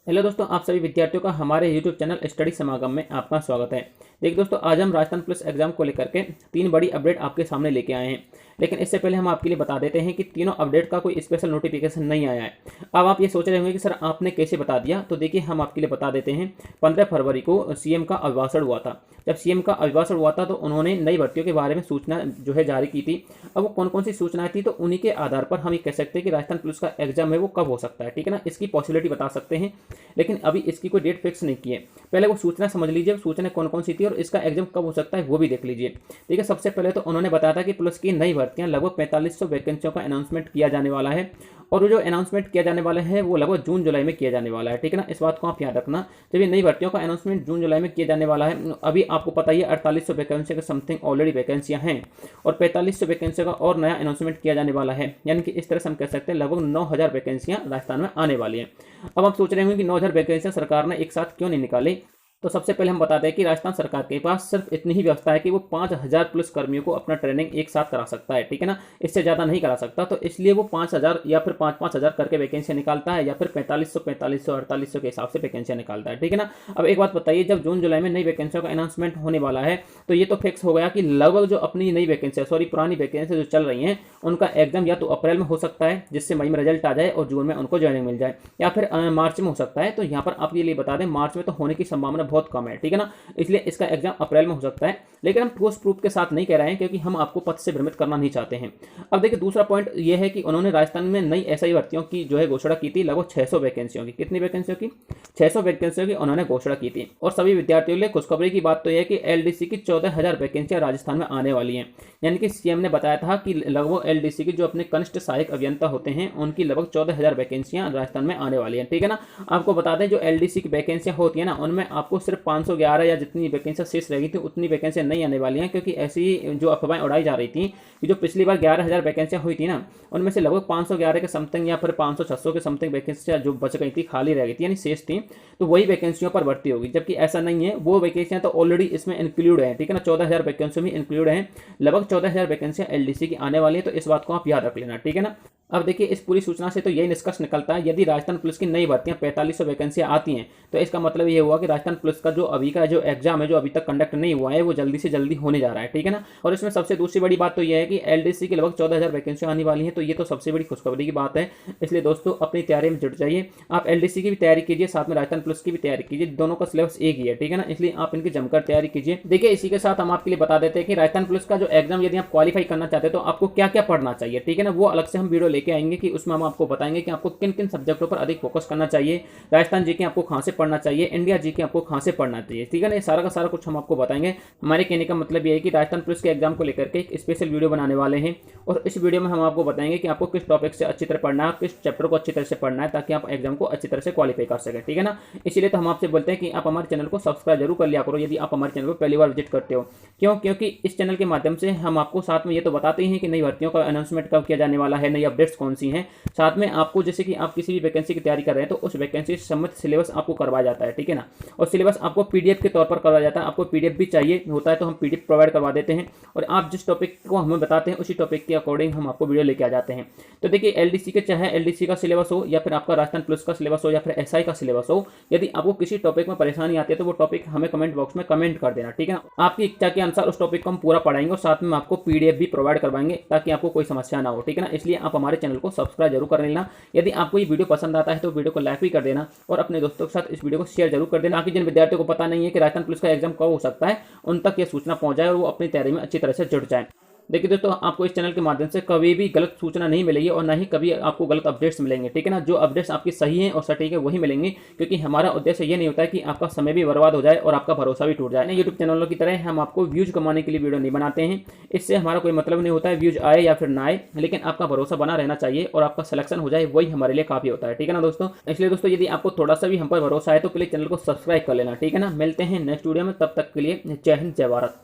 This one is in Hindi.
हेलो दोस्तों, आप सभी विद्यार्थियों का हमारे YouTube चैनल स्टडी समागम में आपका स्वागत है। देखिए दोस्तों, आज हम राजस्थान पुलिस एग्जाम को लेकर के 3 बड़ी अपडेट आपके सामने लेके आए हैं। लेकिन इससे पहले हम आपके लिए बता देते हैं कि तीनों अपडेट का कोई स्पेशल नोटिफिकेशन नहीं आया है। अब आप ये सोच रहे होंगे कि सर आपने कैसे बता दिया, तो देखिए हम आपके लिए बता देते हैं। 15 फरवरी को सीएम का अभिभाषण हुआ था। जब सीएम का अभिभाषण हुआ था तो उन्होंने नई भर्तियों के बारे में सूचना जो है जारी की थी। अब वो कौन कौन सी सूचनाएं थी, तो उन्हीं के आधार पर हम ये कह सकते हैं कि राजस्थान पुलिस का एग्जाम है वो कब हो सकता है, ठीक है ना। इसकी पॉसिबिलिटी बता सकते हैं, लेकिन अभी इसकी कोई डेट फिक्स नहीं की है। पहले वो सूचना समझ लीजिए, सूचना कौन कौन सी थी और इसका एग्जाम कब हो सकता है वो भी देख लीजिए। ठीक है, सबसे पहले तो उन्होंने बताया था कि पुलिस की नई भर्तियां लगभग 4500 वैकेंसियों का अनाउंसमेंट किया जाने वाला है। और वो जो अनाउंसमेंट किया जाने वाला है वो लगभग जून जुलाई में किया जाने वाला है, ठीक है ना। इस बात को आप याद रखना, जब ये नई भर्तियों का अनाउंसमेंट जून जुलाई में किया जाने वाला है। अभी आपको पता ही है 4800 वैकेंसी के समथिंग ऑलरेडी वैकेंसियां हैं और 4500 वैकेंसी का और नया अनाउंसमेंट किया जाने वाला है। यानी कि इस तरह से हम कह सकते हैं लगभग 9000 वैकेंसियां राजस्थान में आने वाली हैं। अब आप सोच रहे होंगे कि 9000 वैकेंसियां सरकार ने एक साथ क्यों नहीं निकाली। तो सबसे पहले हम बताते हैं कि राजस्थान सरकार के पास सिर्फ इतनी ही व्यवस्था है कि वो 5000 पुलिस कर्मियों को अपना ट्रेनिंग एक साथ करा सकता है, ठीक है ना। इससे ज़्यादा नहीं करा सकता, तो इसलिए वो 5000 या फिर 5-5 हजार करके वैकेंसियाँ निकालता है, या फिर 4500, 4800 के हिसाब से वैकेंसियाँ निकालता है, ठीक है ना। अब एक बात बताइए, जब जून जुलाई में नई वैकेंसियों का अनाउंसमेंट होने वाला है तो ये तो फिक्स हो गया कि लगभग जो अपनी नई वैकेंसी पुरानी वैकेंसी जो चल रही हैं उनका एग्जाम या तो अप्रैल में हो सकता है, जिससे मई में रिजल्ट आ जाए और जून में उनको ज्वाइनिंग मिल जाए, या फिर मार्च में हो सकता है। तो यहाँ पर आप ये लिए बता दें, मार्च में तो होने की संभावना बहुत कम है, ठीक है ना। इसलिए इसका एग्जाम अप्रैल में हो सकता है, लेकिन हम ठोस प्रूफ के साथ नहीं कह रहे हैं क्योंकि हम आपको पथ से भ्रमित करना नहीं चाहते हैं। अब देखिए, दूसरा पॉइंट यह है कि उन्होंने राजस्थान में नई एसआई भर्तियों की जो है घोषणा की थी, लगभग 600 वैकेंसियों की। कितनी वैकेंसियों की? 600 वैकेंसियों की उन्होंने घोषणा की थी। और सभी विद्यार्थियों के लिए खुशखबरी की बात तो यह है कि एलडीसी की 14000 वैकेंसियां राजस्थान में आने वाली हैं। यानी कि सीएम ने बताया था कि लगभग एलडीसी की जो अपने कनिष्ठ सहायक अभियंता होते हैं उनकी लगभग 14000 वैकेंसियां राजस्थान में आने वाली हैं, ठीक है ना। आपको बता दें, जो एलडीसी की वैकेंसियां होती है ना, उनमें आपको सिर्फ 511 या जितनी वैकेंसी शेष रह गई थी उतनी वैकेंसी नहीं आने वाली हैं, क्योंकि ऐसी जो अफवाहें उड़ाई जा रही थी कि जो पिछली बार 11000 वैकेंसियां हुई थी ना, उनमें से लगभग 511 के समथिंग या फिर 500-600 के समथिंग वैकेंसियां जो बच गई थी, खाली रह गई थी, यानी शेष थी, तो वही वैकेंसियों पर भर्ती होगी। जबकि ऐसा नहीं है, वो वैकेंसियां तो ऑलरेडी इसमें इंक्लूड है, ठीक है ना। 14000 वैकेंसी में इंक्लूड है, लगभग 14000 वैकेंसियां एलडीसी की आने वाली है। तो इस बात को आप याद रख लेना, ठीक है ना। अब देखिए, इस पूरी सूचना से तो यही निष्कर्ष निकलता है, यदि राजस्थान पुलिस की नई भर्तियां 4500 वैकेंसियां आती हैं तो इसका मतलब ये हुआ कि राजस्थान पुलिस का जो अभी का जो एग्जाम है, जो अभी तक कंडक्ट नहीं हुआ है, वो जल्दी से जल्दी होने जा रहा है, ठीक है ना। और इसमें सबसे दूसरी बड़ी बात तो यह है कि एलडीसी की लगभग 14000 वैकेंसियां आने वाली हैं, तो ये तो सबसे बड़ी खुशखबरी की बात है। इसलिए दोस्तों, अपनी तैयारी में जुट जाइए। आप एलडीसी की भी तैयारी कीजिए, साथ में राजस्थान पुलिस की भी तैयारी कीजिए। दोनों का सिलेबस एक ही है, ठीक है ना। इसलिए आप इनकी जमकर तैयारी कीजिए। देखिए, इसी के साथ हम आपके लिए बता देते हैं कि राजस्थान पुलिस का जो एग्जाम यदि आप क्वालिफाई करना चाहते हैं तो आपको क्या क्या पढ़ना चाहिए, ठीक है ना। वो अलग से हम वीडियो लेके आएंगे कि उसमें हम आपको बताएंगे कि आपको किन किन सब्जेक्टों पर अधिक फोकस करना चाहिए। राजस्थान जीके आपको कहां से पढ़ना चाहिए, इंडिया जीके आपको कहां से पढ़ना चाहिए, ठीक है ना। ये सारा का सारा कुछ हम आपको बताएंगे। हमारे कहने का मतलब ये है कि राजस्थान पुलिस के एग्जाम को लेकर के एक स्पेशल वीडियो बनाने वाले हैं, और इस वीडियो में हम आपको बताएंगे कि आपको किस टॉपिक से अच्छी तरह पढ़ना है, किस चैप्टर को अच्छी तरह से पढ़ना है, ताकि आप एग्जाम को अच्छी तरह से क्वालिफाई कर सकें, ठीक है ना। इसीलिए तो हम आपसे बोलते हैं कि आप हमारे चैनल को सब्सक्राइब जरूर कर लिया करो यदि आप हमारे चैनल को पहली बार विजिट करते हो। क्यों? क्योंकि इस चैनल के माध्यम से हम आपको साथ में ये तो बताते हैं कि नई भर्तियों का अनाउंसमेंट कब किया जाने वाला है, नई अपडेट्स कौन सी हैं। साथ में आपको जैसे कि आप किसी भी वैकेंसी की तैयारी कर रहे हैं तो उस वैकेंसी से संबंधित सिलेबस आपको करवाया जाता है, ठीक है ना। और सिलेबस आपको पीडीएफ के तौर पर करवाया जाता है। आपको पीडीएफ भी चाहिए होता है तो हम पीडीएफ प्रोवाइड करवा देते हैं, और आप जिस टॉपिक को हमें बताते हैं उसी टॉपिक के अकॉर्डिंग हम आपको वीडियो लेके आ जाते हैं। तो देखिए, एलडीसी के चाहे एलडीसी का सिलेबस हो, या फिर आपका राजस्थान पुलिस का सिलेबस हो, या फिर एसआई का सिलेबस हो, यदि आपको किसी टॉपिक में परेशानी आती है तो वो टॉपिक हमें कमेंट बॉक्स में कमेंट कर देना, ठीक है ना। आपकी इच्छा के अनुसार उस टॉपिक को हम पूरा पढ़ाएंगे और साथ में आपको पीडीएफ भी प्रोवाइड करवाएंगे ताकि आपको कोई समस्या ना हो, ठीक है ना। इसलिए आप हमारे चैनल को सब्सक्राइब जरूर कर लेना। यदि आपको ये वीडियो पसंद आता है तो वीडियो को लाइक भी कर देना और अपने दोस्तों के साथ इस वीडियो को शेयर जरूर कर देना, ताकि जिन विद्यार्थियों को पता नहीं है कि राजस्थान पुलिस का एग्जाम कब हो सकता है उन तक ये सूचना पहुंच जाए और वो अपनी तैयारी में अच्छी तरह से जुट जाए। देखिए दोस्तों, आपको इस चैनल के माध्यम से कभी भी गलत सूचना नहीं मिलेगी और ना ही कभी आपको गलत अपडेट्स मिलेंगे, ठीक है ना। जो अपडेट्स आपकी सही हैं और सटीक है वही मिलेंगे, क्योंकि हमारा उद्देश्य ये नहीं होता है कि आपका समय भी बर्बाद हो जाए और आपका भरोसा भी टूट जाए। यूट्यूब चैनलों की तरह हम आपको व्यूज कमाने के लिए वीडियो नहीं बनाते हैं। इससे हमारा कोई मतलब नहीं होता है व्यूज आए या फिर ना आए, लेकिन आपका भरोसा बना रहना चाहिए और आपका सिलेक्शन हो जाए, वही हमारे लिए काफी होता है, ठीक है ना दोस्तों। इसलिए दोस्तों, यदि आपको थोड़ा सा भी हम पर भरोसा है तो प्लीज चैनल को सब्सक्राइब कर लेना, ठीक है ना। मिलते हैं नेक्स्ट वीडियो में, तब तक के लिए जय हिंद, जय भारत।